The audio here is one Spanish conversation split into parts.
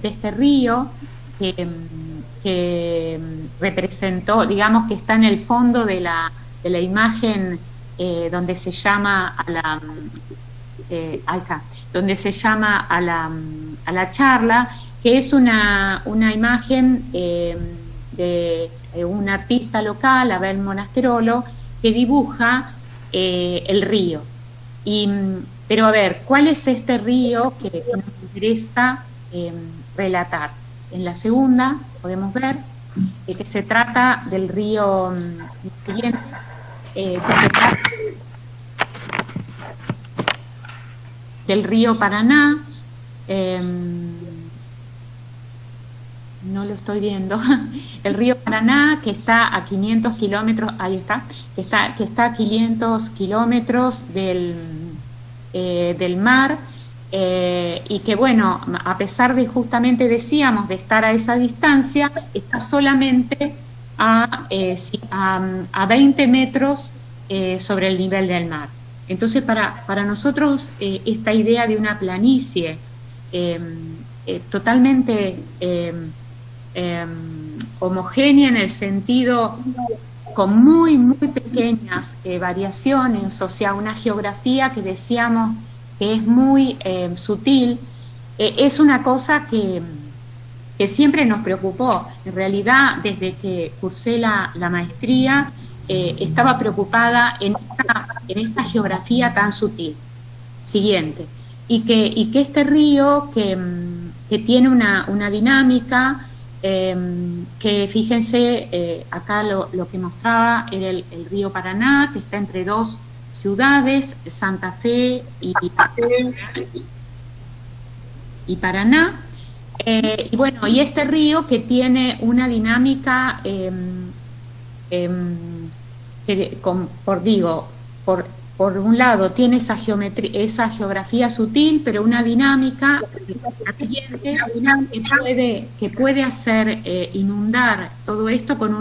este río que representó, digamos que está en el fondo de la imagen donde se llama a la... acá, donde se llama a la charla, que es una imagen de un artista local, Abel Monasterolo, que dibuja el río. Pero a ver, ¿cuál es este río que nos interesa relatar? En la segunda podemos ver que se trata del río siguiente, que se trata del río Paraná. No lo estoy viendo. El río Paraná, que está a 500 kilómetros, ahí está, que está a 500 kilómetros del mar, y que bueno, a pesar de, justamente decíamos, de estar a esa distancia, está solamente a 20 metros sobre el nivel del mar. Entonces, para nosotros, esta idea de una planicie totalmente homogénea en el sentido con muy, muy pequeñas variaciones, o sea, una geografía que decíamos que es muy sutil, es una cosa que siempre nos preocupó. En realidad, desde que cursé la maestría, estaba preocupada en esta geografía tan sutil. Siguiente. Y que este río que tiene una dinámica, que fíjense, acá lo que mostraba era el río Paraná, que está entre dos ciudades, Santa Fe y Paraná. Y bueno, y este río que tiene una dinámica por un lado tiene esa geografía sutil, pero una dinámica que puede hacer inundar todo esto con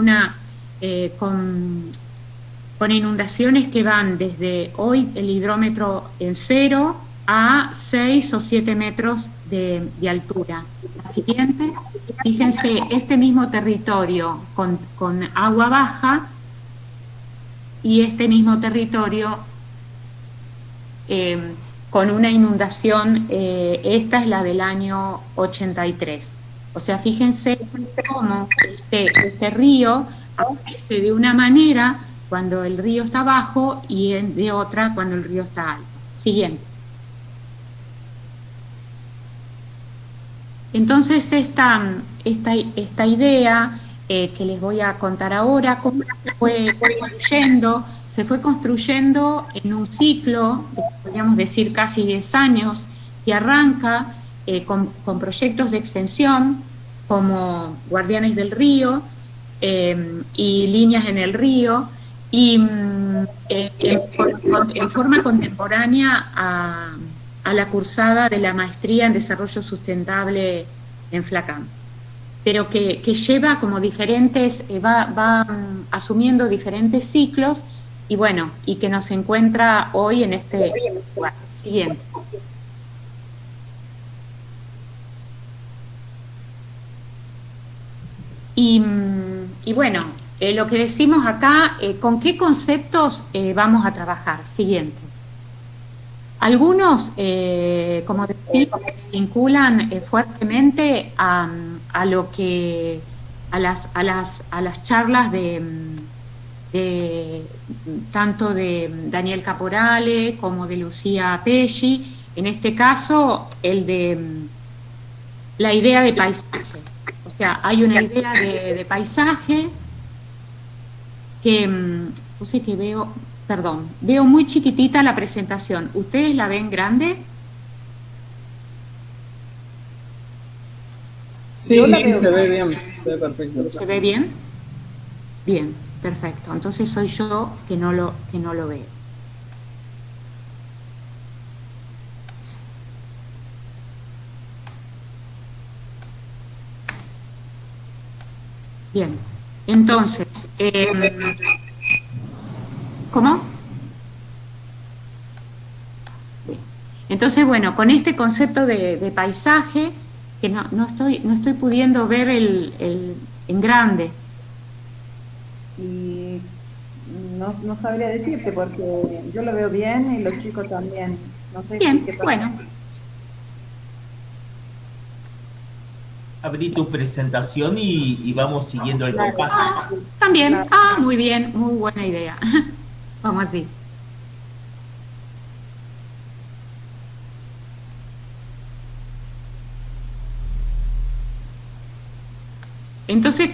inundaciones que van desde hoy el hidrómetro en 0 a 6 o 7 metros de altura. La siguiente, fíjense, este mismo territorio con agua baja, y este mismo territorio con una inundación, esta es la del año 83. O sea, fíjense cómo este río aparece de una manera cuando el río está bajo y de otra cuando el río está alto. Siguiente. Entonces esta idea que les voy a contar ahora, cómo se fue construyendo en un ciclo, podríamos decir casi 10 años, que arranca con proyectos de extensión como Guardianes del Río y Líneas en el Río, y en forma contemporánea a la cursada de la Maestría en Desarrollo Sustentable en FLACAM, pero que lleva como diferentes, va asumiendo diferentes ciclos, y bueno, y que nos encuentra hoy en este lugar. Siguiente. Y bueno, lo que decimos acá, ¿con qué conceptos vamos a trabajar? Siguiente. Algunos, como decimos, vinculan fuertemente a las charlas tanto de Daniel Caporale como de Lucía Pesci, en este caso el de la idea de paisaje. O sea, hay una idea de paisaje que, no sé, que veo muy chiquitita la presentación. ¿Ustedes la ven grande? Sí, sí, se ve bien, se ve perfecto. ¿Se ve bien? Bien, perfecto. Entonces soy yo que no lo veo. Bien, entonces, ¿cómo? Bien. Entonces, bueno, con este concepto de paisaje, que no estoy pudiendo ver en grande. Y no sabría decirte porque yo lo veo bien y los chicos también. No sé Bien, qué pasa. bueno. Abrí tu presentación y vamos siguiendo el compás. También, muy bien, muy buena idea. Vamos así. Entonces,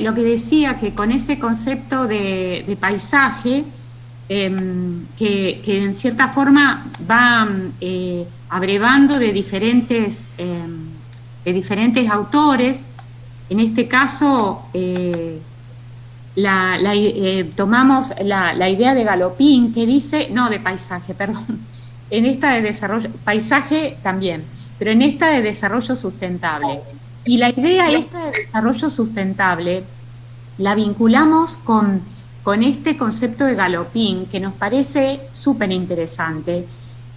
lo que decía, que con ese concepto de paisaje, que en cierta forma va abrevando de diferentes autores, en este caso tomamos la idea de Galopín, que dice, no, de paisaje, perdón, en esta de desarrollo, paisaje también, pero en esta de desarrollo sustentable. Y la idea esta de desarrollo sustentable la vinculamos con este concepto de Galopín, que nos parece súper interesante,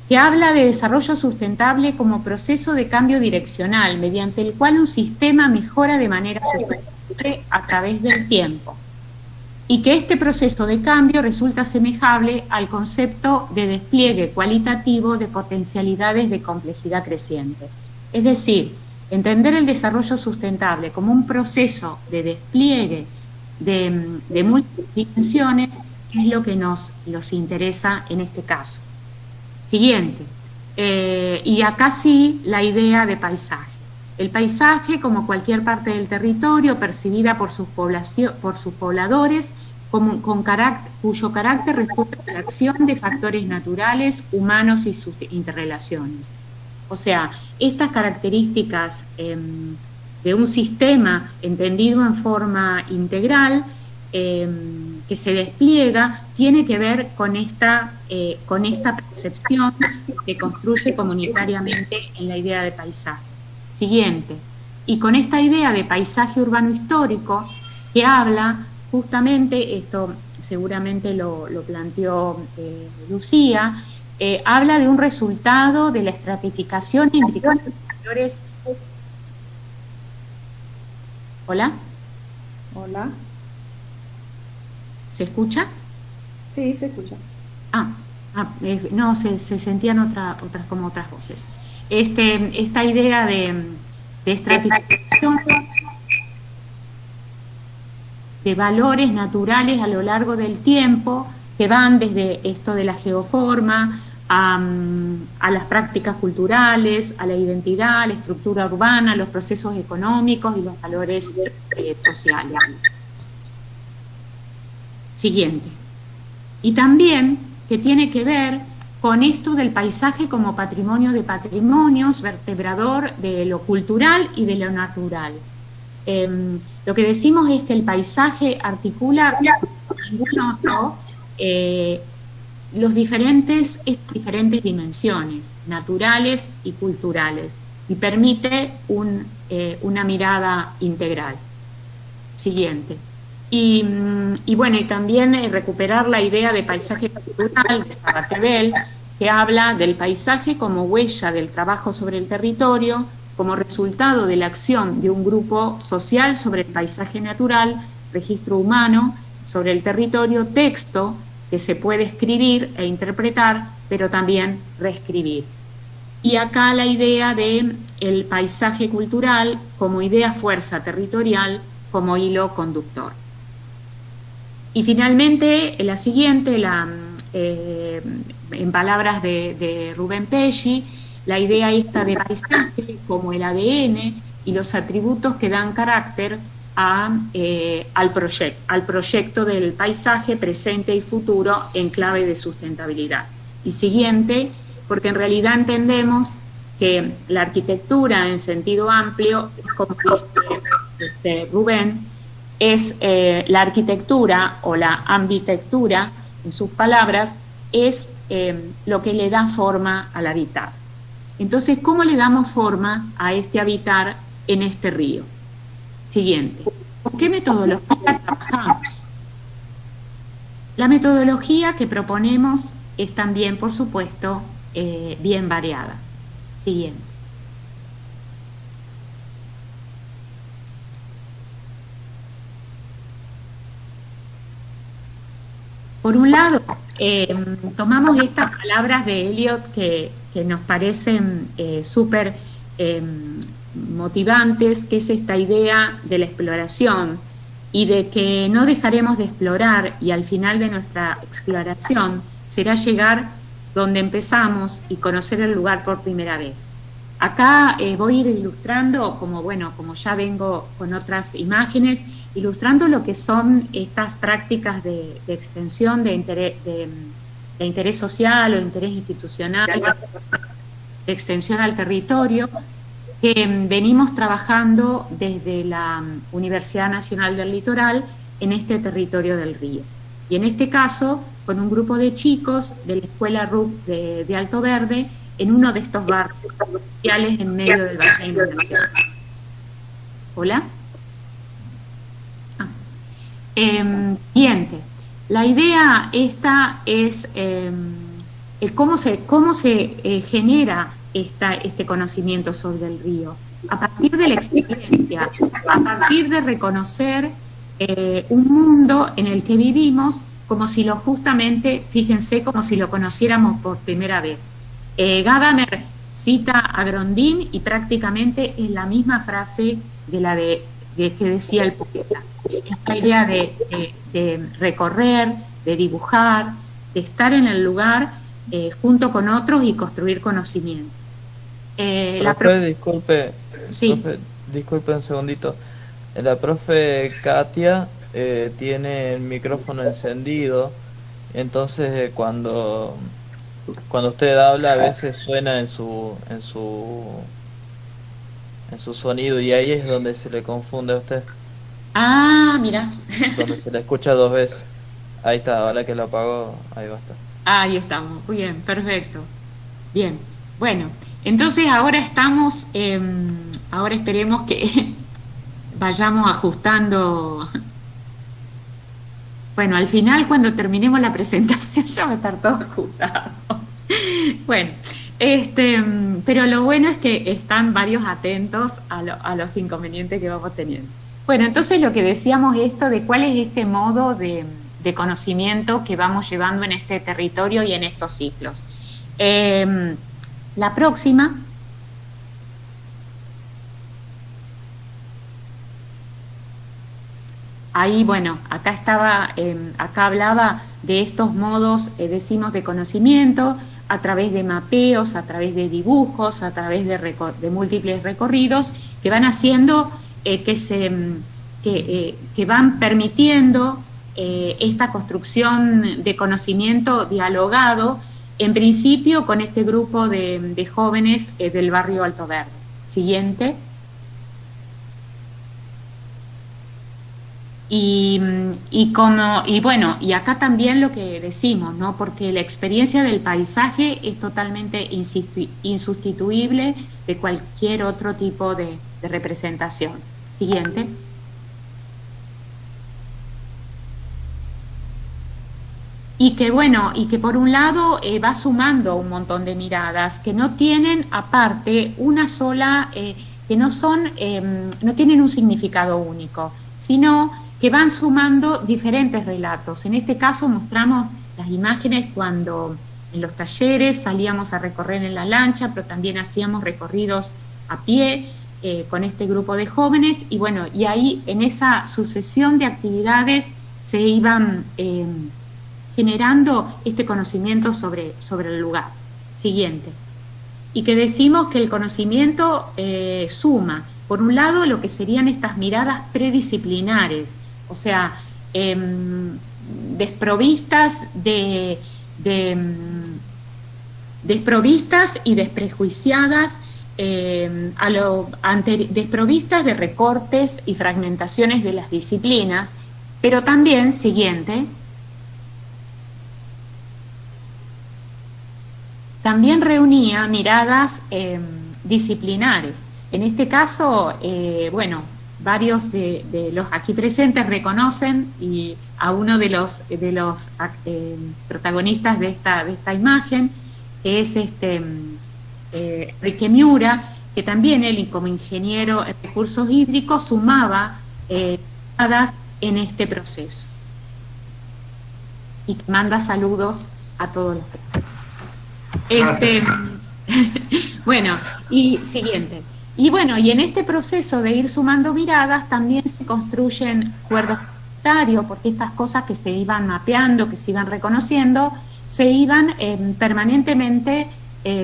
que habla de desarrollo sustentable como proceso de cambio direccional, mediante el cual un sistema mejora de manera sustentable a través del tiempo. Y que este proceso de cambio resulta asemejable al concepto de despliegue cualitativo de potencialidades de complejidad creciente. Es decir, entender el desarrollo sustentable como un proceso de despliegue de múltiples dimensiones es lo que nos interesa en este caso. Siguiente. Y acá sí la idea de paisaje. El paisaje, como cualquier parte del territorio, percibida por sus pobladores, cuyo carácter responde a la acción de factores naturales, humanos y sus interrelaciones. O sea, estas características de un sistema entendido en forma integral, que se despliega, tiene que ver con esta percepción que construye comunitariamente en la idea de paisaje. Siguiente. Y con esta idea de paisaje urbano histórico, que habla justamente, esto seguramente lo planteó Lucía, habla de un resultado de la estratificación implicando valores. ¿Hola? Hola. ¿Se escucha? Sí, se escucha. No, se sentían otras voces. Esta idea de estratificación de valores naturales a lo largo del tiempo, que van desde esto de la geoforma, a las prácticas culturales, a la identidad, a la estructura urbana, los procesos económicos y los valores sociales. Siguiente. Y también que tiene que ver con esto del paisaje como patrimonio de patrimonios, vertebrador de lo cultural y de lo natural. Lo que decimos es que el paisaje articula con ningún otro estas diferentes dimensiones, naturales y culturales, y permite una mirada integral. Siguiente. Y bueno, y también recuperar la idea de paisaje cultural de Sabatebel, que habla del paisaje como huella del trabajo sobre el territorio, como resultado de la acción de un grupo social sobre el paisaje natural, registro humano sobre el territorio, texto que se puede escribir e interpretar, pero también reescribir. Y acá la idea de el paisaje cultural como idea fuerza territorial, como hilo conductor. Y finalmente, la siguiente, en palabras de Rubén Pelli, la idea esta de paisaje como el ADN y los atributos que dan carácter al proyecto del paisaje presente y futuro en clave de sustentabilidad. Y siguiente, porque en realidad entendemos que la arquitectura en sentido amplio, como dice Rubén, es la arquitectura o la ambitectura, en sus palabras, es lo que le da forma al habitar. Entonces, ¿cómo le damos forma a este habitar en este río? Siguiente. ¿Con qué metodología trabajamos? La metodología que proponemos es también, por supuesto, bien variada. Siguiente. por un lado, tomamos estas palabras de Eliot que nos parecen súper motivantes, que es esta idea de la exploración y de que no dejaremos de explorar y al final de nuestra exploración será llegar donde empezamos y conocer el lugar por primera vez. Acá voy a ir ilustrando, como ya vengo con otras imágenes, ilustrando lo que son estas prácticas de extensión de interés social o interés institucional, de extensión al territorio, que venimos trabajando desde la Universidad Nacional del Litoral en este territorio del río. Y en este caso, con un grupo de chicos de la Escuela RUC de Alto Verde, en uno de estos barrios sociales en medio del Valle de Inundación. ¿Hola? Siguiente. La idea esta es cómo se genera este conocimiento sobre el río. A partir de la experiencia, a partir de reconocer un mundo en el que vivimos como si justamente, fíjense, como si lo conociéramos por primera vez. Gadamer cita a Grondin y prácticamente es la misma frase de que decía el poeta. Esta idea de recorrer, de dibujar, de estar en el lugar junto con otros y construir conocimiento. Disculpe, sí. Profe, disculpe un segundito. La profe Katia tiene el micrófono encendido, entonces cuando usted habla a veces suena en su sonido y ahí es donde se le confunde a usted. Ah, mira. Donde se le escucha dos veces. Ahí está, ahora que lo apagó, ahí va a estar. Ahí estamos, muy bien, perfecto. Bien, bueno, entonces ahora estamos, ahora esperemos que vayamos ajustando. Bueno, al final cuando terminemos la presentación ya va a estar todo ajustado. Bueno, pero lo bueno es que están varios atentos a los inconvenientes que vamos teniendo. Bueno, entonces lo que decíamos esto de cuál es este modo de conocimiento que vamos llevando en este territorio y en estos ciclos. La próxima. Ahí, bueno, acá hablaba de estos modos, decimos, de conocimiento, a través de mapeos, a través de dibujos, a través de múltiples recorridos, que van haciendo, que van permitiendo esta construcción de conocimiento dialogado, en principio con este grupo de jóvenes del barrio Alto Verde. Siguiente. Y bueno, y acá también lo que decimos, ¿no? Porque la experiencia del paisaje es totalmente insustituible de cualquier otro tipo de representación. Siguiente. Y que por un lado va sumando un montón de miradas que no tienen aparte una sola, que no tienen un significado único, sino que van sumando diferentes relatos. En este caso mostramos las imágenes cuando en los talleres salíamos a recorrer en la lancha, pero también hacíamos recorridos a pie con este grupo de jóvenes, y bueno, y ahí en esa sucesión de actividades se iban generando este conocimiento sobre el lugar. Siguiente. Y que decimos que el conocimiento suma, por un lado, lo que serían estas miradas predisciplinares, o sea, desprovistas desprovistas y desprejuiciadas, desprovistas de recortes y fragmentaciones de las disciplinas, pero también, siguiente, también reunía miradas disciplinares. En este caso, bueno, varios de los aquí presentes reconocen a uno de los protagonistas de esta imagen, que es Enrique Miura, que también él, como ingeniero en recursos hídricos, sumaba miradas en este proceso. y que manda saludos a todos los Este, bueno, y siguiente. Y bueno, y en este proceso de ir sumando miradas también se construyen cuerdos comunitarios, porque estas cosas que se iban mapeando, que se iban reconociendo, se iban permanentemente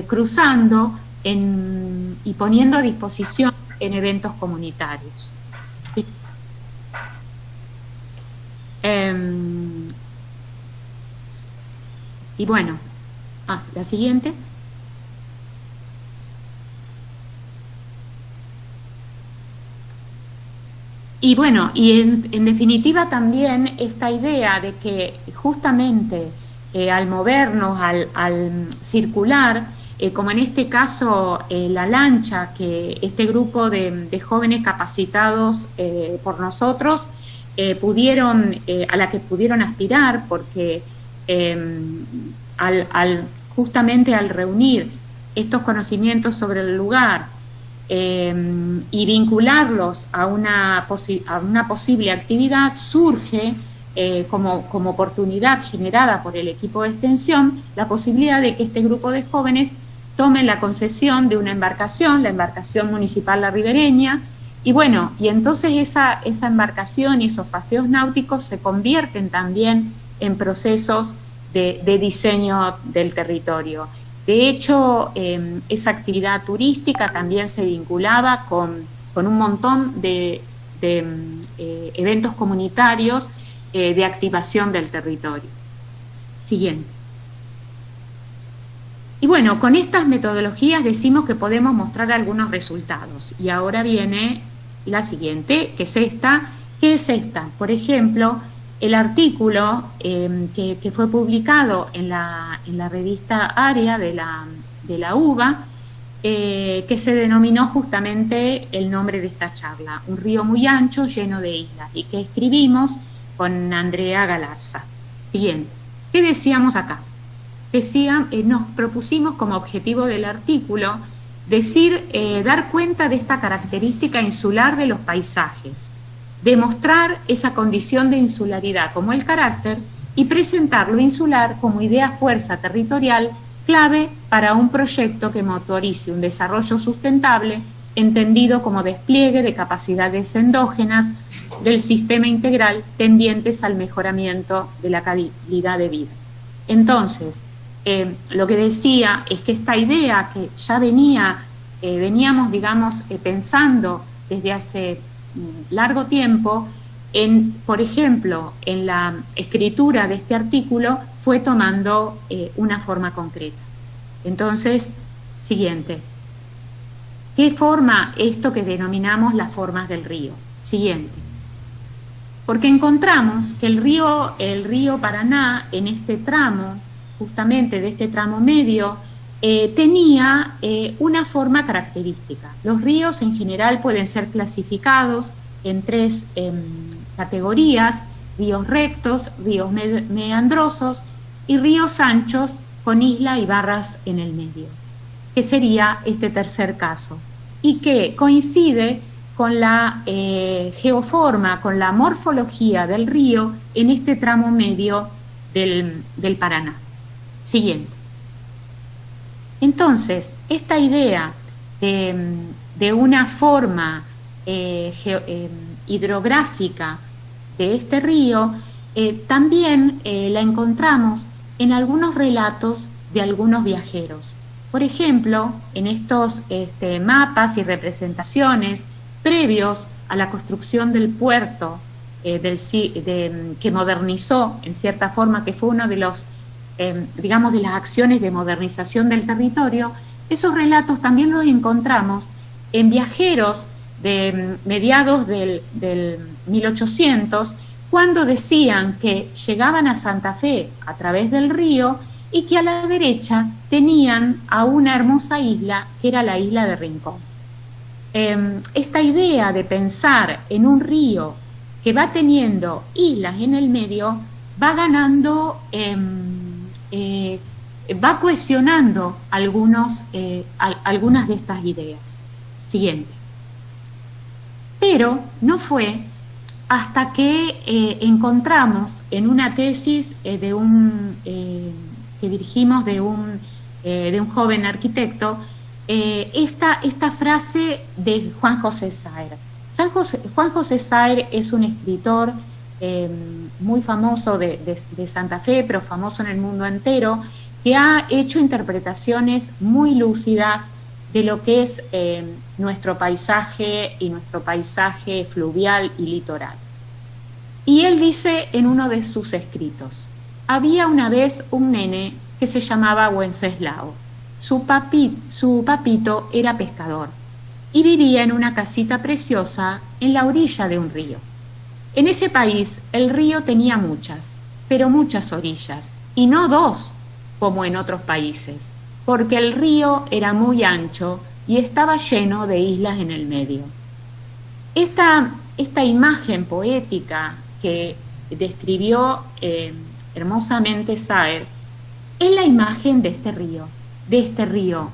cruzando y poniendo a disposición en eventos comunitarios. Y bueno, la siguiente. Y bueno, y en definitiva también esta idea de que justamente al movernos, al circular, como en este caso la lancha, que este grupo de jóvenes capacitados por nosotros a la que pudieron aspirar, porque justamente al reunir estos conocimientos sobre el lugar y vincularlos a una posible actividad, surge como oportunidad generada por el equipo de extensión la posibilidad de que este grupo de jóvenes tomen la concesión de una embarcación, la embarcación municipal La Ribereña, y bueno, y entonces esa embarcación y esos paseos náuticos se convierten también en procesos de diseño del territorio. De hecho, esa actividad turística también se vinculaba con un montón de eventos comunitarios de activación del territorio. Siguiente. Y bueno, con estas metodologías decimos que podemos mostrar algunos resultados. Y ahora viene la siguiente, que es esta. ¿Qué es esta? Por ejemplo, el artículo que fue publicado en la revista Área de la UBA, que se denominó justamente el nombre de esta charla, Un río muy ancho lleno de islas, y que escribimos con Andrea Galarza. Siguiente. ¿Qué decíamos acá? Nos propusimos como objetivo del artículo dar cuenta de esta característica insular de los paisajes, demostrar esa condición de insularidad como el carácter y presentar lo insular como idea fuerza territorial clave para un proyecto que motorice un desarrollo sustentable entendido como despliegue de capacidades endógenas del sistema integral tendientes al mejoramiento de la calidad de vida. Entonces, lo que decía es que esta idea que ya veníamos, digamos, pensando desde hace largo tiempo, por ejemplo, en la escritura de este artículo, fue tomando una forma concreta. Entonces, siguiente. ¿Qué forma esto que denominamos las formas del río? Siguiente. Porque encontramos que el río Paraná, en este tramo, justamente de este tramo medio, tenía una forma característica. Los ríos en general pueden ser clasificados en tres categorías: ríos rectos, ríos meandrosos y ríos anchos con isla y barras en el medio, que sería este tercer caso, y que coincide con la geoforma, con la morfología del río en este tramo medio del Paraná. Siguiente. Entonces, esta idea de una forma hidrográfica de este río también la encontramos en algunos relatos de algunos viajeros. Por ejemplo, en estos mapas y representaciones previos a la construcción del puerto que modernizó en cierta forma, que fue uno de los digamos, de las acciones de modernización del territorio, esos relatos también los encontramos en viajeros de mediados del 1800, cuando decían que llegaban a Santa Fe a través del río y que a la derecha tenían a una hermosa isla, que era la isla de Rincón. Esta idea de pensar en un río que va teniendo islas en el medio va ganando... va cohesionando algunas de estas ideas. Siguiente. Pero no fue hasta que encontramos en una tesis que dirigimos de un joven arquitecto, esta frase de Juan José Saer. Juan José Saer es un escritor muy famoso de Santa Fe, pero famoso en el mundo entero, que ha hecho interpretaciones muy lúcidas de lo que es nuestro paisaje y nuestro paisaje fluvial y litoral. Y él dice en uno de sus escritos: había una vez un nene que se llamaba Wenceslao. Su papito era pescador y vivía en una casita preciosa en la orilla de un río. En ese país el río tenía muchas, pero muchas orillas, y no dos, como en otros países, porque el río era muy ancho y estaba lleno de islas en el medio. Esta imagen poética que describió hermosamente Saer es la imagen de este río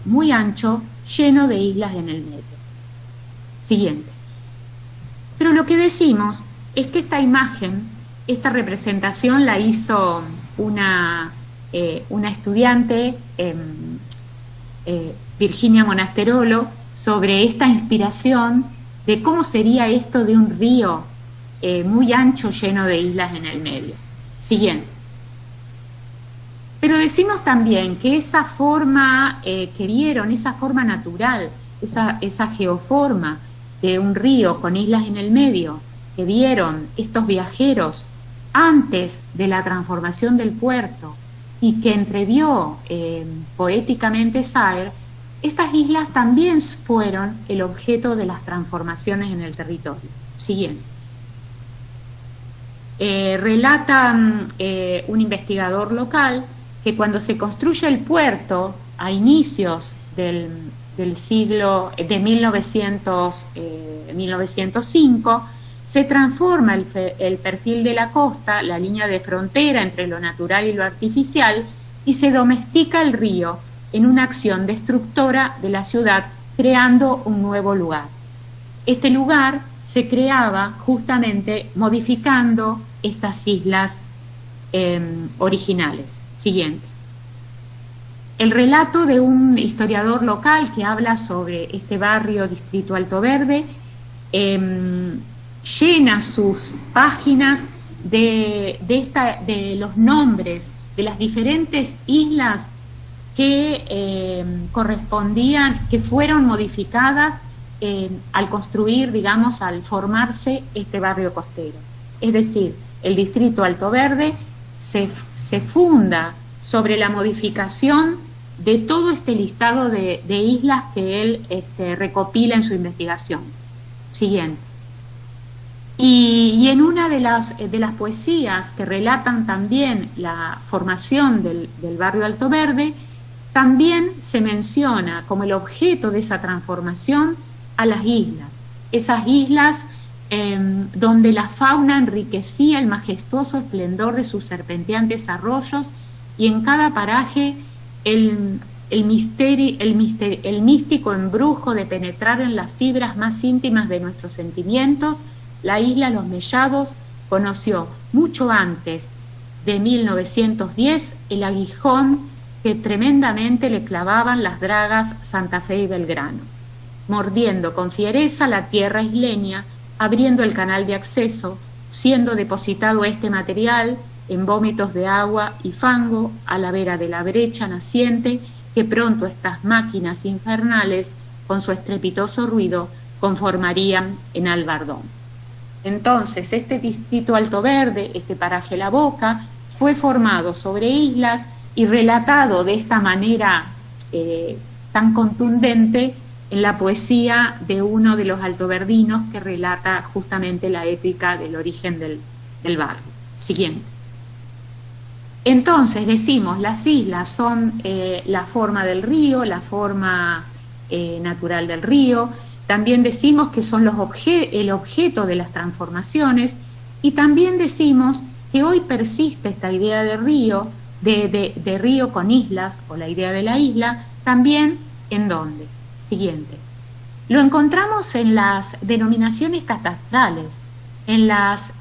muy ancho, lleno de islas en el medio. Siguiente. Pero lo que decimos es que esta imagen, esta representación la hizo una estudiante, Virginia Monasterolo, sobre esta inspiración de cómo sería esto de un río muy ancho, lleno de islas en el medio. Siguiente. Pero decimos también que esa forma que vieron, esa forma natural, esa geoforma de un río con islas en el medio, que vieron estos viajeros antes de la transformación del puerto y que entrevió poéticamente Saer, estas islas también fueron el objeto de las transformaciones en el territorio. Siguiente. Relata un investigador local que cuando se construye el puerto a inicios del siglo de 1905, se transforma el perfil de la costa, la línea de frontera entre lo natural y lo artificial, y se domestica el río en una acción destructora de la ciudad, creando un nuevo lugar. Este lugar se creaba justamente modificando estas islas originales. Siguiente. El relato de un historiador local que habla sobre este barrio Distrito Alto Verde llena sus páginas de los nombres de las diferentes islas que correspondían, que fueron modificadas al construir, digamos, al formarse este barrio costero. Es decir, el Distrito Alto Verde se funda sobre la modificación de todo este listado de islas que él recopila en su investigación. Siguiente. Y en una de las poesías que relatan también la formación del barrio Alto Verde, también se menciona como el objeto de esa transformación a las islas. Esas islas donde la fauna enriquecía el majestuoso esplendor de sus serpenteantes arroyos, y en cada paraje el místico embrujo de penetrar en las fibras más íntimas de nuestros sentimientos. La isla Los Mellados conoció mucho antes de 1910 el aguijón que tremendamente le clavaban las dragas Santa Fe y Belgrano, mordiendo con fiereza la tierra isleña, abriendo el canal de acceso, siendo depositado este material en vómitos de agua y fango a la vera de la brecha naciente que pronto estas máquinas infernales, con su estrepitoso ruido, conformarían en Albardón. Entonces, este Distrito Alto Verde, este paraje La Boca, fue formado sobre islas y relatado de esta manera tan contundente en la poesía de uno de los altoverdinos que relata justamente la épica del origen del barrio. Siguiente. Entonces decimos, las islas son la forma del río, la forma natural del río. También decimos que son el objeto de las transformaciones, y también decimos que hoy persiste esta idea de río, de río con islas, o la idea de la isla, también ¿en dónde? Siguiente. Lo encontramos en las denominaciones catastrales. en las...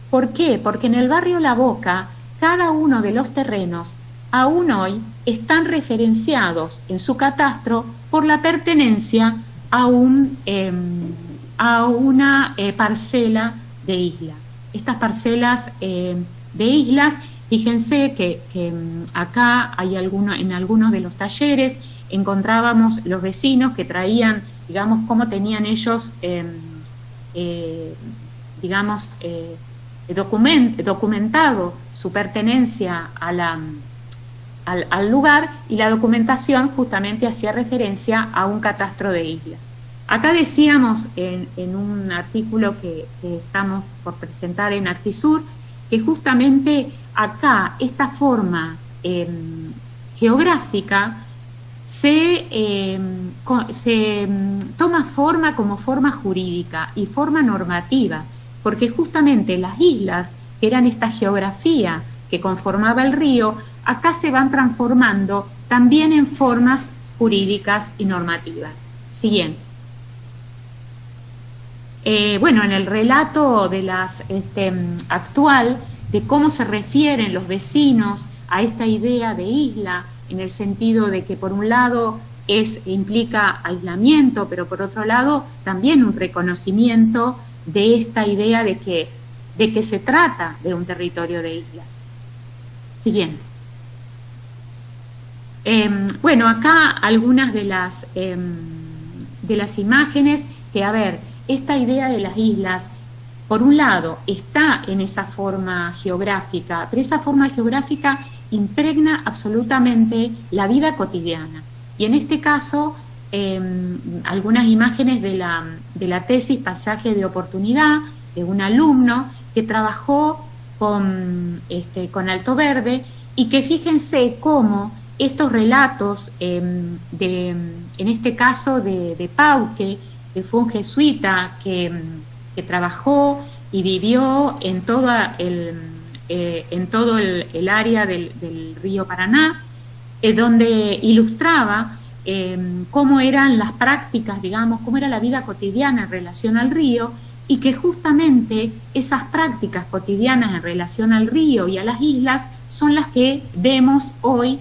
¿Por qué? Porque en el barrio La Boca, cada uno de los terrenos, aún hoy, están referenciados en su catastro por la pertenencia a una parcela de isla. Estas parcelas de islas, fíjense que acá hay en algunos de los talleres encontrábamos los vecinos que traían, digamos, cómo tenían ellos, documentado su pertenencia al lugar, y la documentación justamente hacía referencia a un catastro de isla. Acá decíamos en un artículo que estamos por presentar en Actisur, que justamente acá esta forma geográfica se toma forma como forma jurídica y forma normativa, porque justamente las islas, que eran esta geografía que conformaba el río, acá se van transformando también en formas jurídicas y normativas. Siguiente. Bueno, en el relato de actual, de cómo se refieren los vecinos a esta idea de isla, en el sentido de que por un lado implica aislamiento, pero por otro lado también un reconocimiento de esta idea de que se trata de un territorio de islas. Siguiente. Bueno, acá algunas de las imágenes que, a ver, esta idea de las islas, por un lado, está en esa forma geográfica, pero esa forma geográfica impregna absolutamente la vida cotidiana. Y en este caso, algunas imágenes de la tesis Pasaje de Oportunidad, de un alumno que trabajó con Alto Verde, y que fíjense cómo estos relatos, en este caso de Pauque, que fue un jesuita que trabajó y vivió en todo el área del río Paraná, donde ilustraba cómo eran las prácticas, digamos, cómo era la vida cotidiana en relación al río, y que justamente esas prácticas cotidianas en relación al río y a las islas son las que vemos hoy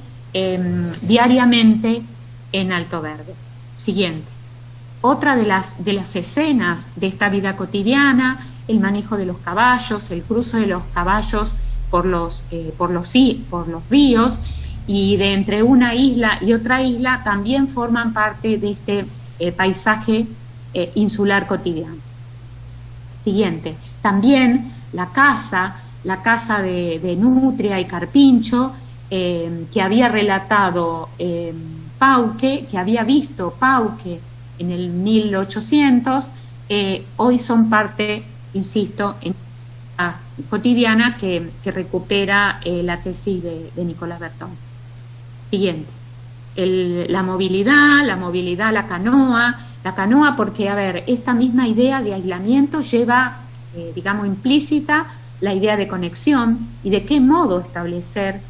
diariamente en Alto Verde. Siguiente. Otra de las escenas de esta vida cotidiana, el manejo de los caballos, el cruce de los caballos por los ríos, y de entre una isla y otra isla también forman parte de este paisaje insular cotidiano. Siguiente. También la casa de Nutria y Carpincho, que había relatado Pauque, que había visto Pauque en el 1800, hoy son parte, insisto, en la cotidiana que recupera la tesis de Nicolás Bertón. Siguiente. La movilidad, la canoa, porque, a ver, esta misma idea de aislamiento lleva, digamos, implícita la idea de conexión y de qué modo establecer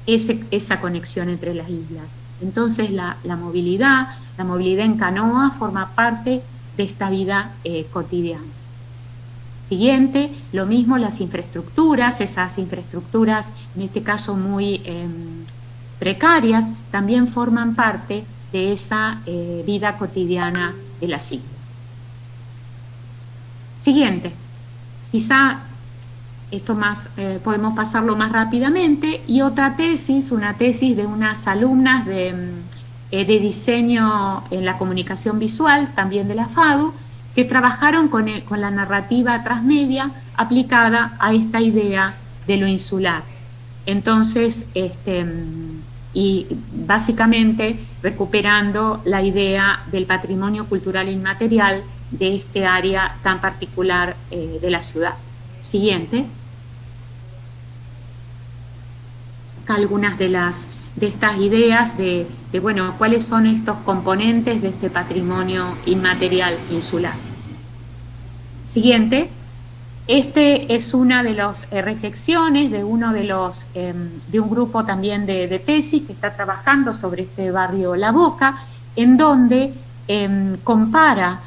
esa conexión entre las islas. Entonces la movilidad en canoa forma parte de esta vida cotidiana. Siguiente, lo mismo las infraestructuras, esas infraestructuras en este caso muy precarias, también forman parte de esa vida cotidiana de las islas. Siguiente, quizá esto más podemos pasarlo más rápidamente, y otra tesis, una tesis de unas alumnas de diseño en la comunicación visual, también de la FADU, que trabajaron con la narrativa transmedia aplicada a esta idea de lo insular. Entonces, y básicamente recuperando la idea del patrimonio cultural inmaterial de este área tan particular de la ciudad. Siguiente. Acá algunas de estas ideas de bueno, cuáles son estos componentes de este patrimonio inmaterial insular. Siguiente. Es una de las reflexiones de de un grupo también de tesis que está trabajando sobre este barrio La Boca, en donde compara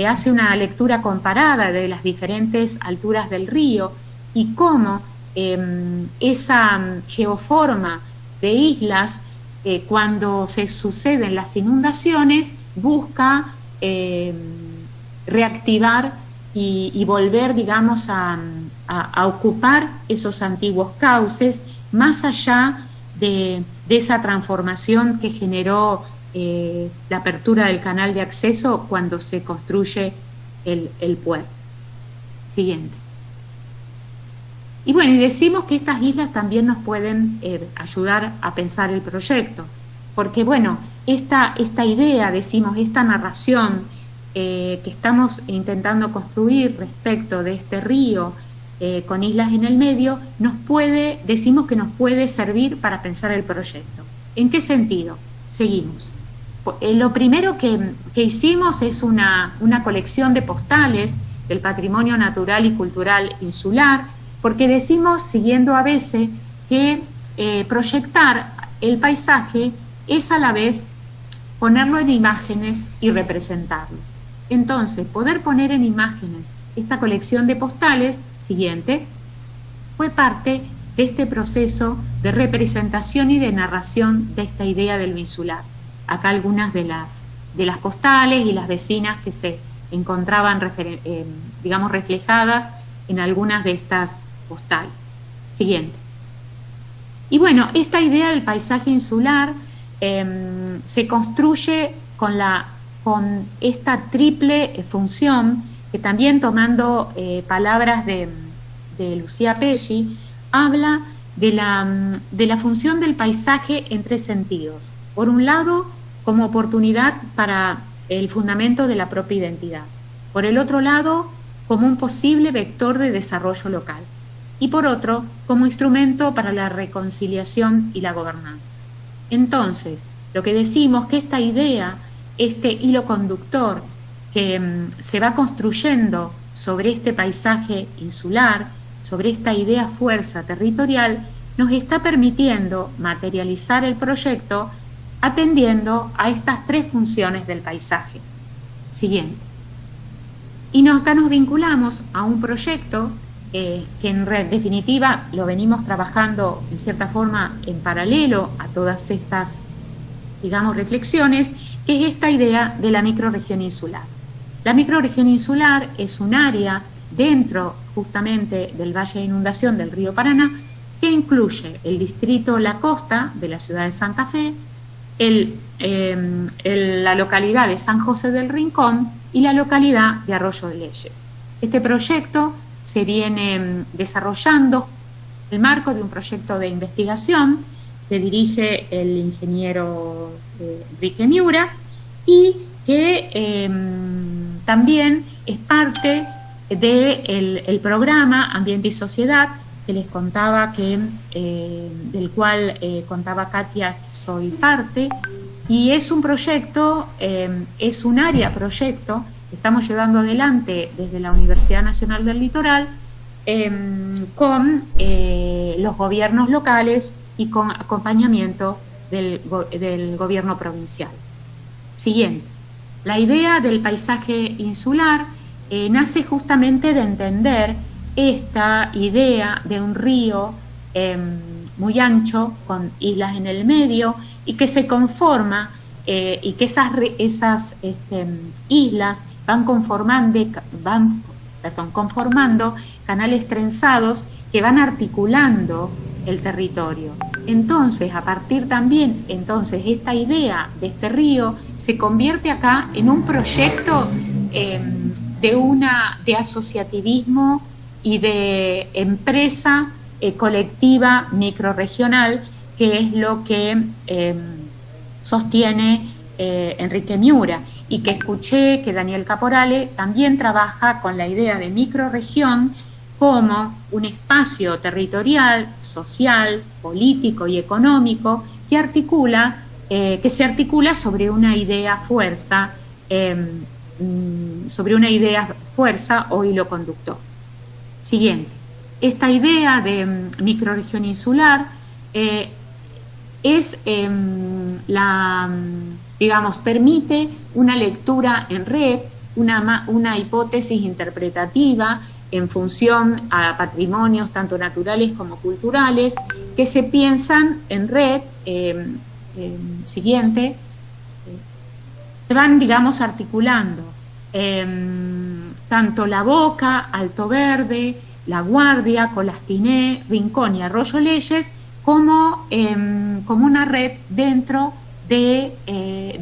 hace una lectura comparada de las diferentes alturas del río y cómo esa geoforma de islas, cuando se suceden las inundaciones, busca reactivar y volver, digamos, a ocupar esos antiguos cauces, más allá de esa transformación que generó la apertura del canal de acceso cuando se construye el puerto. Siguiente. Y bueno, y decimos que estas islas también nos pueden ayudar a pensar el proyecto, porque bueno, esta idea, decimos, esta narración que estamos intentando construir respecto de este río con islas en el medio, decimos que nos puede servir para pensar el proyecto. ¿En qué sentido? Seguimos. Lo primero que hicimos es una colección de postales del patrimonio natural y cultural insular, porque decimos, siguiendo a veces, que proyectar el paisaje es a la vez ponerlo en imágenes y representarlo. Entonces, poder poner en imágenes esta colección de postales, siguiente, fue parte de este proceso de representación y de narración de esta idea del insular. Acá algunas de las postales y las vecinas que se encontraban, digamos, reflejadas en algunas de estas postales. Siguiente. Y bueno, esta idea del paisaje insular se construye con esta triple función, que también, tomando palabras de Lucía Pesci, habla de la función del paisaje en tres sentidos. Por un lado, como oportunidad para el fundamento de la propia identidad. Por el otro lado, como un posible vector de desarrollo local. Y por otro, como instrumento para la reconciliación y la gobernanza. Entonces, lo que decimos que esta idea, este hilo conductor que se va construyendo sobre este paisaje insular, sobre esta idea fuerza territorial, nos está permitiendo materializar el proyecto atendiendo a estas tres funciones del paisaje. Siguiente. Y acá nos vinculamos a un proyecto que en definitiva lo venimos trabajando en cierta forma en paralelo a todas estas, digamos, reflexiones, que es esta idea de la microrregión insular. La microrregión insular es un área dentro justamente del valle de inundación del río Paraná que incluye el distrito La Costa de la ciudad de Santa Fe, la localidad de San José del Rincón y la localidad de Arroyo de Leyes. Este proyecto se viene desarrollando en el marco de un proyecto de investigación que dirige el ingeniero Enrique Miura y que también es parte del programa Ambiente y Sociedad que les contaba del cual contaba Katia que soy parte, y es un proyecto, es un área proyecto que estamos llevando adelante desde la Universidad Nacional del Litoral con los gobiernos locales y con acompañamiento del gobierno provincial. Siguiente. La idea del paisaje insular nace justamente de entender esta idea de un río muy ancho, con islas en el medio, y que se conforma, y que esas islas van conformando canales trenzados que van articulando el territorio. Entonces, a partir también, esta idea de este río se convierte acá en un proyecto de asociativismo y de empresa colectiva microrregional, que es lo que sostiene Enrique Miura, y que escuché que Daniel Caporale también trabaja con la idea de microrregión como un espacio territorial, social, político y económico que se articula sobre una idea fuerza, o hilo conductor. Siguiente. Esta idea de microrregión insular permite una lectura en red, una hipótesis interpretativa en función a patrimonios tanto naturales como culturales que se piensan en red, siguiente, van, digamos, articulando tanto La Boca, Alto Verde, La Guardia, Colastiné, Rincón y Arroyo Leyes como una red dentro de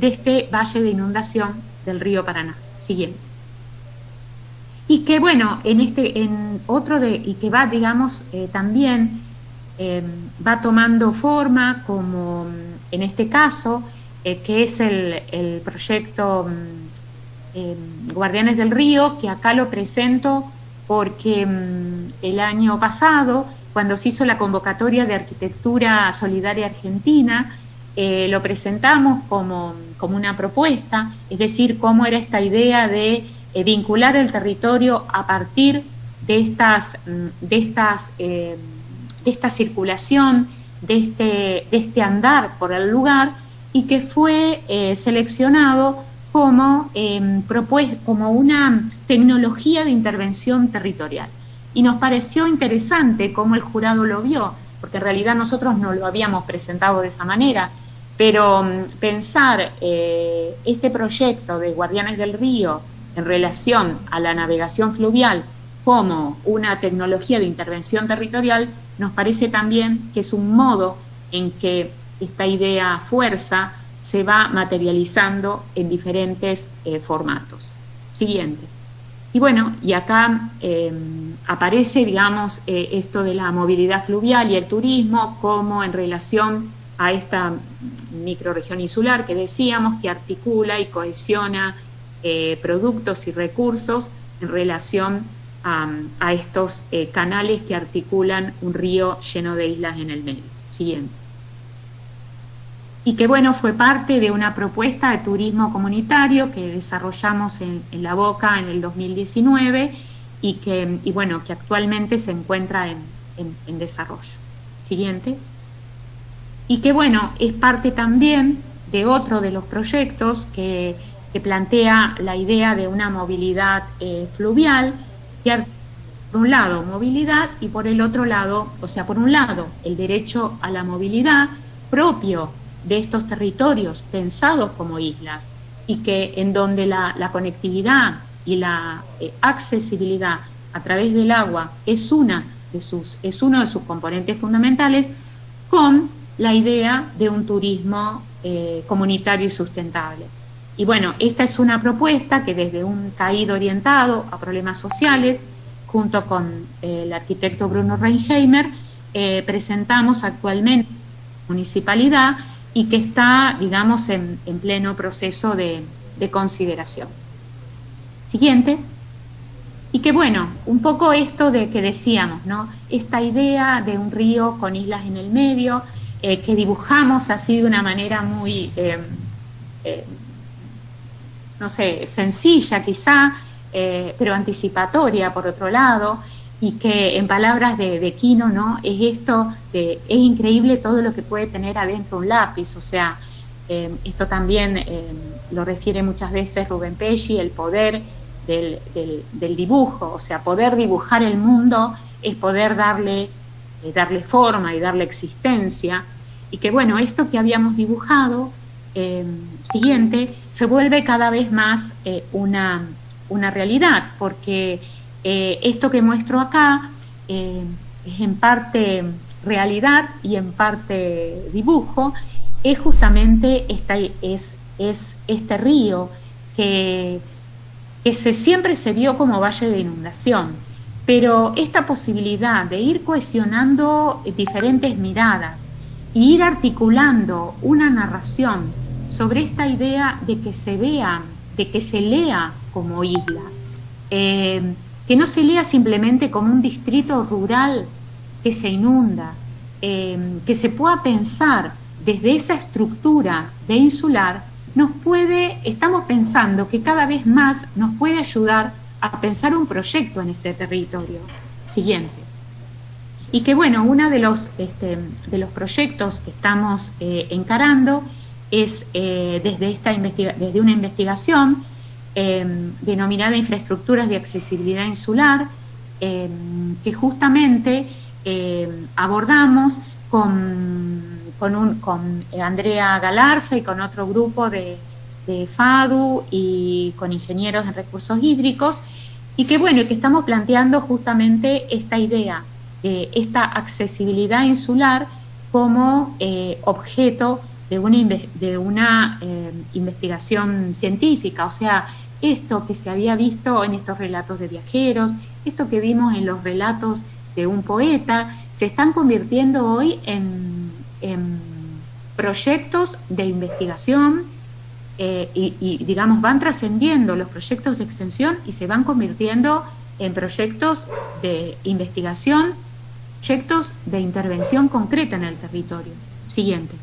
este valle de inundación del río Paraná. Siguiente. Y que bueno, y que va, digamos, también va tomando forma, como en este caso, que es el proyecto Guardianes del Río, que acá lo presento porque el año pasado, cuando se hizo la convocatoria de Arquitectura Solidaria Argentina, lo presentamos como una propuesta, es decir, cómo era esta idea de vincular el territorio a partir de esta circulación, de este andar por el lugar, y que fue seleccionado como una tecnología de intervención territorial. Y nos pareció interesante cómo el jurado lo vio, porque en realidad nosotros no lo habíamos presentado de esa manera, pero pensar este proyecto de Guardianes del Río en relación a la navegación fluvial como una tecnología de intervención territorial, nos parece también que es un modo en que esta idea fuerza se va materializando en diferentes formatos. Siguiente. Y bueno, y acá aparece, digamos, esto de la movilidad fluvial y el turismo como en relación a esta microrregión insular que decíamos, que articula y cohesiona productos y recursos en relación a estos canales que articulan un río lleno de islas en el medio. Siguiente. Y que bueno, fue parte de una propuesta de turismo comunitario que desarrollamos en La Boca en el 2019 y bueno, que actualmente se encuentra en desarrollo. Siguiente. Y que bueno, es parte también de otro de los proyectos que plantea la idea de una movilidad fluvial, que por un lado movilidad y por el otro lado, o sea, por un lado el derecho a la movilidad propio de estos territorios pensados como islas y que en donde la conectividad y la accesibilidad a través del agua es uno de sus componentes fundamentales, con la idea de un turismo comunitario y sustentable. Y bueno, esta es una propuesta que desde un caído orientado a problemas sociales, junto con el arquitecto Bruno Reinheimer, presentamos actualmente en la municipalidad y que está, digamos, en pleno proceso de consideración. Siguiente. Y que bueno, un poco esto de que decíamos, ¿no? Esta idea de un río con islas en el medio, que dibujamos así de una manera muy, no sé, sencilla quizá, pero anticipatoria por otro lado, y que en palabras de Quino, ¿no? Es esto es increíble todo lo que puede tener adentro un lápiz, o sea, esto también lo refiere muchas veces Rubén Pelli, el poder del dibujo, o sea, poder dibujar el mundo es poder darle forma y darle existencia, y que bueno, esto que habíamos dibujado, siguiente, se vuelve cada vez más una realidad, porque esto que muestro acá es en parte realidad y en parte dibujo, es justamente este río que siempre se vio como valle de inundación, pero esta posibilidad de ir cohesionando diferentes miradas y ir articulando una narración sobre esta idea de que se vea, de que se lea como isla, que no se lea simplemente como un distrito rural que se inunda, que se pueda pensar desde esa estructura de insular, estamos pensando que cada vez más nos puede ayudar a pensar un proyecto en este territorio. Siguiente. Y que bueno, uno de los proyectos que estamos encarando es desde una investigación denominada Infraestructuras de Accesibilidad Insular, que justamente abordamos con Andrea Galarza y con otro grupo de FADU y con ingenieros en recursos hídricos, y que bueno, que estamos planteando justamente esta idea de esta accesibilidad insular como objeto de una investigación científica. O sea, esto que se había visto en estos relatos de viajeros, esto que vimos en los relatos de un poeta, se están convirtiendo hoy en proyectos de investigación y digamos, van trascendiendo los proyectos de extensión y se van convirtiendo en proyectos de investigación, proyectos de intervención concreta en el territorio. Siguiente.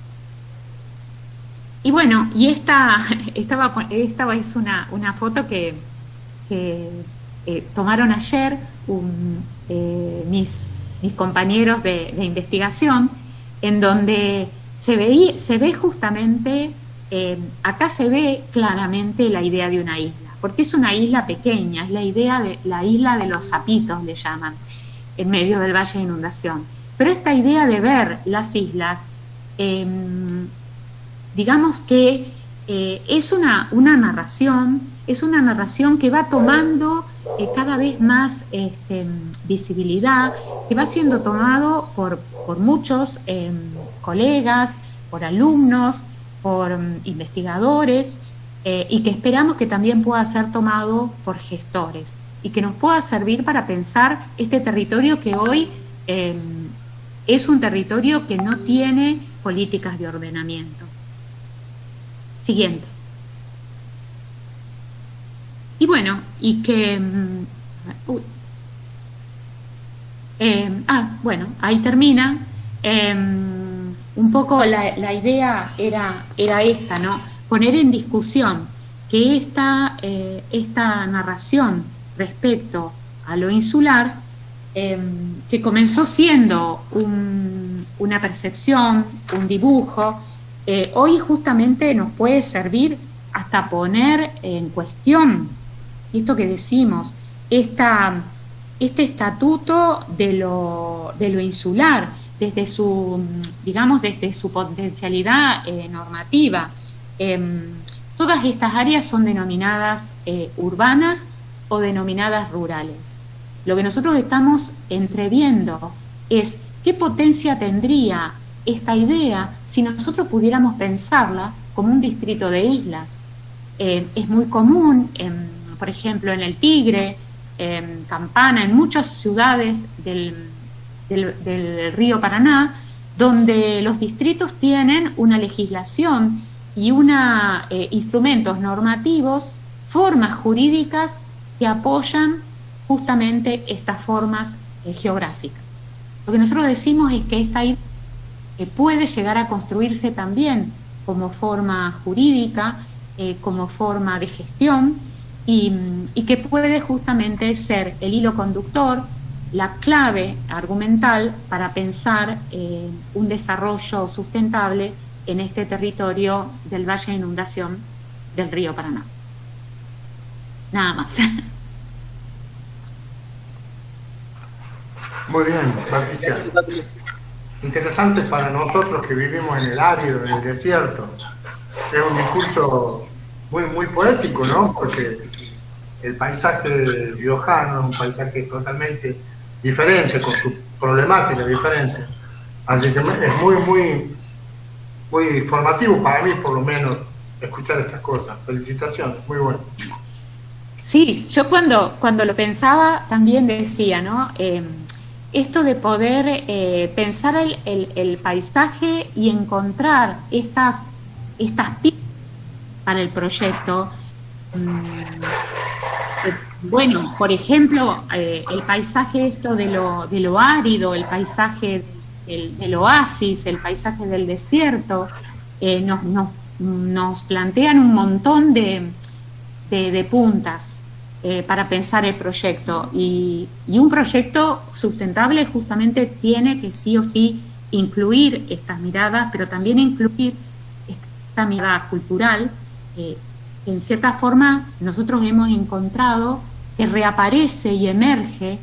Y bueno, y esta es una foto que tomaron ayer mis compañeros de investigación, en donde se ve justamente, acá se ve claramente la idea de una isla, porque es una isla pequeña, es la idea de la isla de los sapitos, le llaman, en medio del valle de inundación. Pero esta idea de ver las islas, digamos que es una narración que va tomando cada vez más visibilidad, que va siendo tomado por muchos colegas, por alumnos, por investigadores, y que esperamos que también pueda ser tomado por gestores y que nos pueda servir para pensar este territorio que hoy es un territorio que no tiene políticas de ordenamiento. Siguiente. Y bueno, y que... bueno, ahí termina. Un poco la idea era esta, ¿no? Poner en discusión que esta narración respecto a lo insular, que comenzó siendo una percepción, un dibujo, hoy justamente nos puede servir hasta poner en cuestión esto que decimos, este estatuto de lo insular, desde su potencialidad normativa. Todas estas áreas son denominadas urbanas o denominadas rurales. Lo que nosotros estamos entreviendo es qué potencia tendría esta idea si nosotros pudiéramos pensarla como un distrito de islas. Es muy común, por ejemplo, en el Tigre, en Campana, en muchas ciudades del río Paraná, donde los distritos tienen una legislación y instrumentos normativos, formas jurídicas que apoyan justamente estas formas geográficas. Lo que nosotros decimos es que esta idea puede llegar a construirse también como forma jurídica, como forma de gestión, y que puede justamente ser el hilo conductor, la clave argumental para pensar un desarrollo sustentable en este territorio del valle de inundación del río Paraná. Nada más. Muy bien, Patricia. Interesante para nosotros que vivimos en el árido, en el desierto. Es un discurso muy poético, ¿no? Porque el paisaje riojano es un paisaje totalmente diferente, con su problemática diferente. Así que es muy formativo para mí, por lo menos, escuchar estas cosas. Felicitaciones, muy bueno. Sí, yo cuando lo pensaba también decía, ¿no? Esto de poder pensar el paisaje y encontrar estas pistas para el proyecto. Bueno, por ejemplo, el paisaje de lo árido, el paisaje del oasis, el paisaje del desierto, nos plantean un montón de puntas para pensar el proyecto, y un proyecto sustentable justamente tiene que sí o sí incluir estas miradas, pero también incluir esta mirada cultural, en cierta forma nosotros hemos encontrado que reaparece y emerge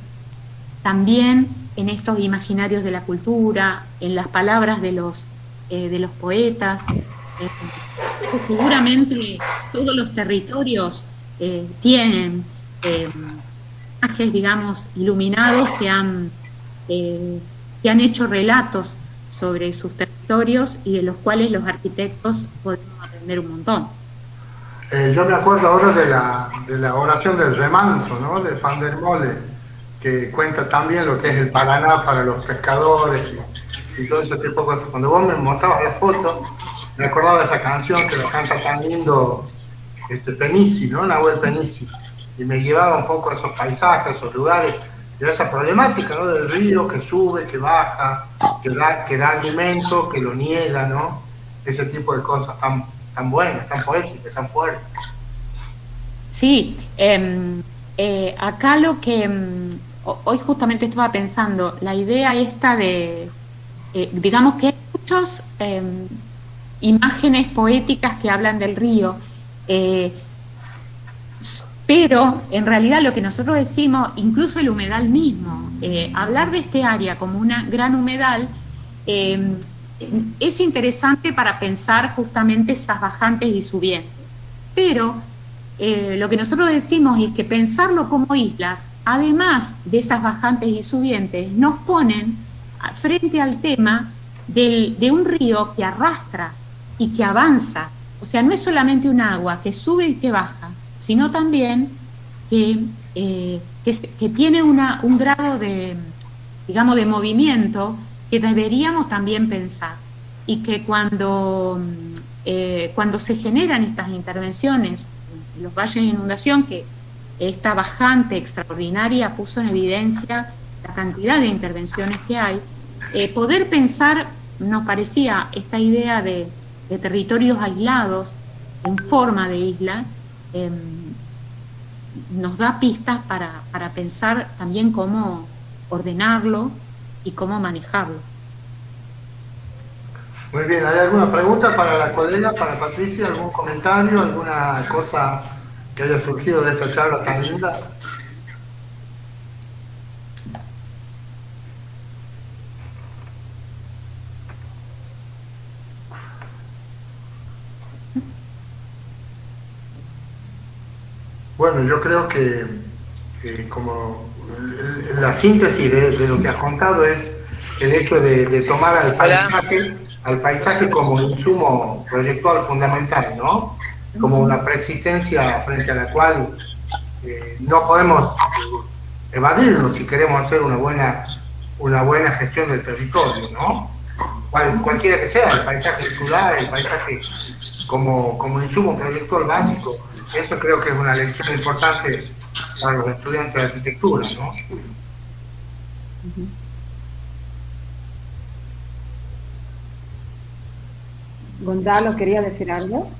también en estos imaginarios de la cultura, en las palabras de los poetas, que seguramente todos los territorios tienen imágenes, digamos, iluminados que han hecho relatos sobre sus territorios y de los cuales los arquitectos podemos aprender un montón. Yo me acuerdo ahora de la oración del remanso, ¿no? De Van der Molle, que cuenta también lo que es el Paraná para los pescadores y todo ese tipo de cosas. Cuando vos me mostrabas la foto, me acordaba de esa canción que la canta tan lindo Penici, ¿no? Nahuel Penici, y me llevaba un poco a esos paisajes, esos lugares, y a esa problemática, ¿no? Del río que sube, que baja, que da alimento, que lo niega, ¿no? Ese tipo de cosas tan buenas, tan poéticas, tan fuertes. Sí, acá lo que hoy justamente estaba pensando, la idea esta de, digamos que hay muchas imágenes poéticas que hablan del río, pero en realidad lo que nosotros decimos, incluso el humedal mismo, hablar de este área como una gran humedal, es interesante para pensar justamente esas bajantes y subientes. Pero lo que nosotros decimos es que pensarlo como islas, además de esas bajantes y subientes, nos ponen frente al tema de un río que arrastra y que avanza. O sea, no es solamente un agua que sube y que baja, sino también que tiene un grado de, digamos, de movimiento que deberíamos también pensar, y que cuando se generan estas intervenciones en los valles de inundación, que esta bajante extraordinaria puso en evidencia la cantidad de intervenciones que hay, poder pensar, nos parecía, esta idea de territorios aislados en forma de isla, nos da pistas para pensar también cómo ordenarlo y cómo manejarlo. Muy bien, ¿hay alguna pregunta para la colega, para Patricia? ¿Algún comentario, alguna cosa que haya surgido de esta charla tan linda? Bueno, yo creo que como la síntesis de lo que has contado es el hecho de tomar al paisaje como insumo proyectual fundamental, ¿no? Como una preexistencia frente a la cual no podemos evadirnos si queremos hacer una buena gestión del territorio, ¿no? Cualquiera que sea, el paisaje titular, el paisaje como insumo proyectual básico, eso creo que es una lección importante para los estudiantes de arquitectura, ¿no? Gonzalo, ¿quería decir algo?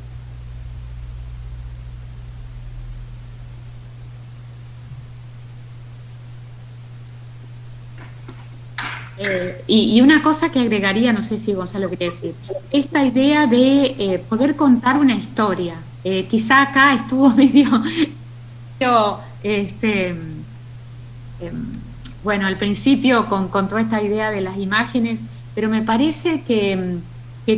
Y una cosa que agregaría, no sé si Gonzalo quería decir, esta idea de poder contar una historia. Quizá acá estuvo medio bueno, al principio con toda esta idea de las imágenes, pero me parece que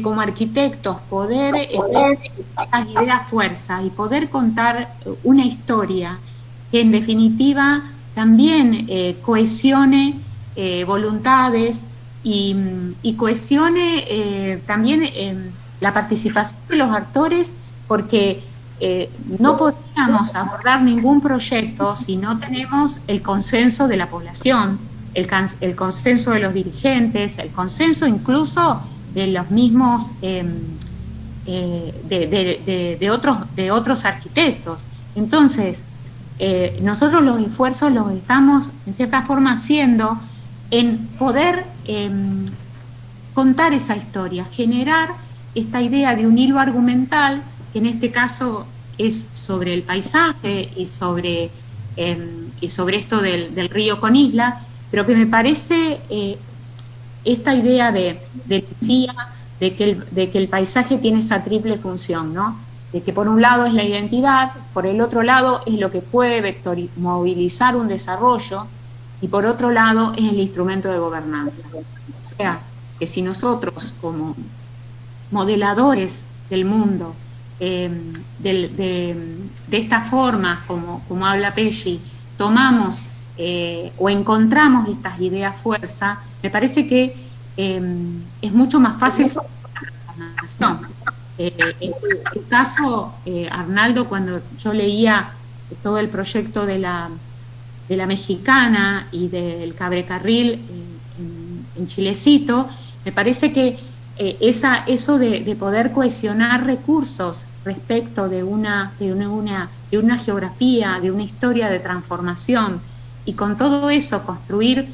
como arquitectos poder estas ideas fuerza y poder contar una historia que en definitiva también cohesione voluntades y cohesione también la participación de los actores, porque no podríamos abordar ningún proyecto si no tenemos el consenso de la población, el consenso de los dirigentes, el consenso incluso de los mismos de otros arquitectos. Entonces, nosotros los esfuerzos los estamos en cierta forma haciendo en poder contar esa historia, generar esta idea de un hilo argumental, que en este caso es sobre el paisaje y sobre esto del río con isla, pero que me parece esta idea de Lucía, de que el paisaje tiene esa triple función, ¿no? de que por un lado es la identidad, por el otro lado es lo que puede movilizar un desarrollo, y por otro lado es el instrumento de gobernanza. O sea, que si nosotros como modeladores del mundo, de estas formas, como habla Pelli, tomamos o encontramos estas ideas fuerza, me parece que es mucho más fácil la transformación. En tu caso, Arnaldo, cuando yo leía todo el proyecto de la Mexicana y del Cabrecarril en Chilecito, me parece que eso de poder cohesionar recursos respecto de una geografía, de una historia de transformación, y con todo eso construir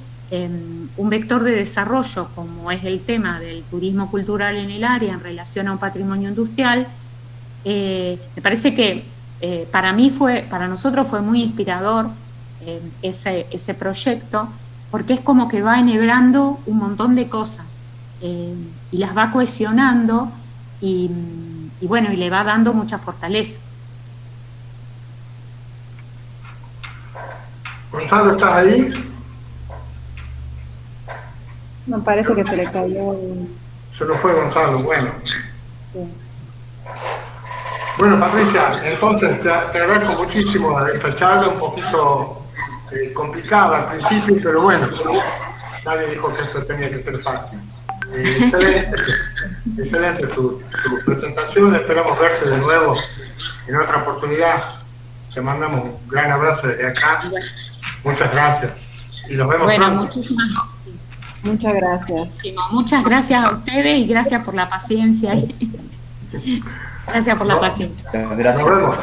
un vector de desarrollo, como es el tema del turismo cultural en el área en relación a un patrimonio industrial, me parece que para nosotros fue muy inspirador ese proyecto, porque es como que va enhebrando un montón de cosas y las va cohesionando y bueno, y le va dando mucha fortaleza. Gonzalo, ¿estás ahí? Me parece que se le cayó. Se lo fue Gonzalo, bueno. Sí. Bueno, Patricia, entonces te agradezco muchísimo esta charla, un poquito complicada al principio, pero bueno, nadie dijo que esto tenía que ser fácil. Excelente tu presentación, esperamos verte de nuevo en otra oportunidad. Te mandamos un gran abrazo desde acá. Muchas gracias. Y nos vemos pronto. Muchísimas gracias. Muchas gracias. Muchas gracias a ustedes y gracias por la paciencia. Gracias por la paciencia. Nos vemos.